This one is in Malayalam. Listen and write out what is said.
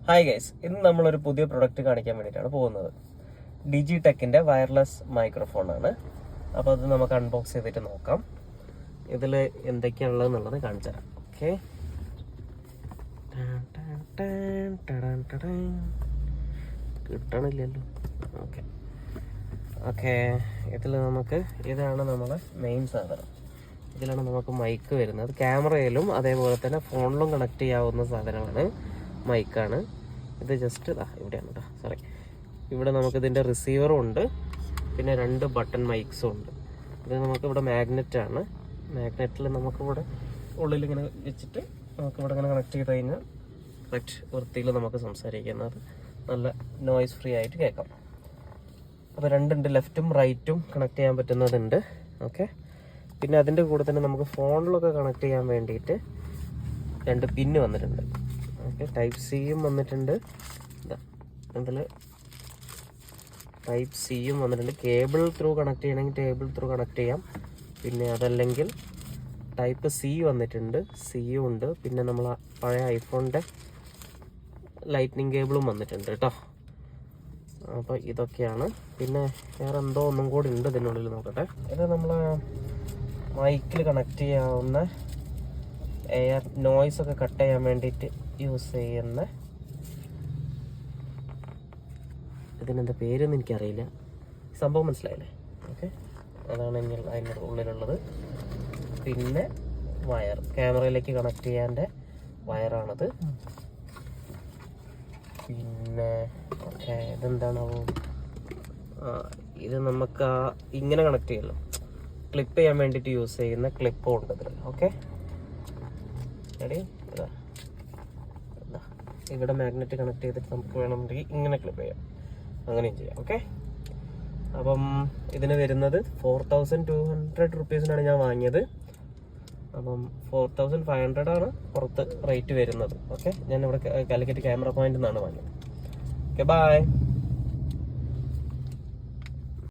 ഹായ് ഗൈസ്, ഇന്ന് നമ്മളൊരു പുതിയ പ്രൊഡക്റ്റ് കാണിക്കാൻ വേണ്ടിയിട്ടാണ് പോകുന്നത്. ഡിജിടെക്കിൻ്റെ വയർലെസ് മൈക്രോഫോണാണ്. അപ്പോൾ അത് നമുക്ക് അൺബോക്സ് ചെയ്തിട്ട് നോക്കാം. ഇതിൽ എന്തൊക്കെയാണുള്ളതെന്നുള്ളത് കാണിച്ചു തരാം. ഓക്കെ, കിട്ടണില്ലല്ലോ. ഓക്കെ ഓക്കെ ഇതിൽ ഇതാണ് നമ്മളെ മെയിൻ സാധനം. ഇതിലാണ് നമുക്ക് മൈക്ക് വരുന്നത്. ക്യാമറയിലും അതേപോലെ തന്നെ ഫോണിലും കണക്ട് ചെയ്യാവുന്ന സാധനമാണ്. മൈക്കാണ് ഇത്. ജസ്റ്റ് ഇവിടെയാണ് കേട്ടോ, സോറി. ഇവിടെ നമുക്കിതിൻ്റെ റിസീവറും ഉണ്ട്, പിന്നെ 2 ബട്ടൺ മൈക്സും ഉണ്ട്. ഇത് നമുക്കിവിടെ മാഗ്നറ്റാണ്. മാഗ്നറ്റിൽ നമുക്കിവിടെ ഉള്ളിലിങ്ങനെ വെച്ചിട്ട് നമുക്കിവിടെ ഇങ്ങനെ കണക്ട് ചെയ്ത് കഴിഞ്ഞാൽ കറക്റ്റ് വൃത്തിയിൽ നമുക്ക് സംസാരിക്കുന്നത് നല്ല നോയ്സ് ഫ്രീ ആയിട്ട് കേൾക്കാം. അപ്പോൾ 2 ഉണ്ട്, ലെഫ്റ്റും റൈറ്റും കണക്ട് ചെയ്യാൻ പറ്റുന്നതുണ്ട്. ഓക്കെ, പിന്നെ അതിൻ്റെ കൂടെ തന്നെ നമുക്ക് ഫോണിലൊക്കെ കണക്ട് ചെയ്യാൻ വേണ്ടിയിട്ട് 2 പിന്ന് വന്നിട്ടുണ്ട്. ഓക്കെ, ടൈപ്പ് സിയും വന്നിട്ടുണ്ട്. ഇതിൽ ടൈപ്പ് സിയും വന്നിട്ടുണ്ട്. കേബിൾ ത്രൂ കണക്ട് ചെയ്യണമെങ്കിൽ കേബിൾ ത്രൂ കണക്ട് ചെയ്യാം. പിന്നെ അതല്ലെങ്കിൽ ടൈപ്പ് സി വന്നിട്ടുണ്ട്, സിയും ഉണ്ട്. പിന്നെ നമ്മൾ പഴയ ഐഫോണിൻ്റെ ലൈറ്റ്നിങ് കേബിളും വന്നിട്ടുണ്ട് കേട്ടോ. അപ്പോൾ ഇതൊക്കെയാണ്. പിന്നെ വേറെ എന്തോ ഒന്നും കൂടി ഉണ്ട് ഇതിനുള്ളിൽ, നോക്കട്ടെ. ഇത് നമ്മൾ മൈക്കിൽ കണക്ട് ചെയ്യാവുന്ന എയർ നോയ്സ് ഒക്കെ കട്ട് ചെയ്യാൻ വേണ്ടിയിട്ട് യൂസ് ചെയ്യുന്ന, ഇതിനെന്താ പേരൊന്നും എനിക്കറിയില്ല. സംഭവം മനസ്സിലായില്ലേ? ഓക്കെ, അതാണ് അതിൻ്റെ ഉള്ളിലുള്ളത്. പിന്നെ വയർ, ക്യാമറയിലേക്ക് കണക്ട് ചെയ്യാൻ്റെ വയറാണത്. പിന്നെ ഓക്കെ, ഇതെന്താണാവോ? ഇത് നമുക്ക് ഇങ്ങനെ കണക്ട് ചെയ്യല്ലോ, ക്ലിപ്പ് ചെയ്യാൻ വേണ്ടിയിട്ട് യൂസ് ചെയ്യുന്ന ക്ലിപ്പും ഉണ്ട് ഇതിൽ. Okay, ready? ഇവിടെ മാഗ്നറ്റ് കണക്ട് ചെയ്തിട്ട് നമുക്ക് വേണമെങ്കിൽ ഇങ്ങനെ ക്ലിപ്പ് ചെയ്യാം, അങ്ങനെയും ചെയ്യാം. ഓക്കെ, അപ്പം ഇതിന് വരുന്നത് 4200 റുപ്പീസിനാണ് ഞാൻ വാങ്ങിയത്. അപ്പം 4500 ആണ് പുറത്ത് റേറ്റ് വരുന്നത്. ഓക്കെ, ഞാൻ ഇവിടെ കാലിക്കറ്റ് ക്യാമറ പോയിന്റ് നിന്നാണ് വാങ്ങിയത്. Okay, by.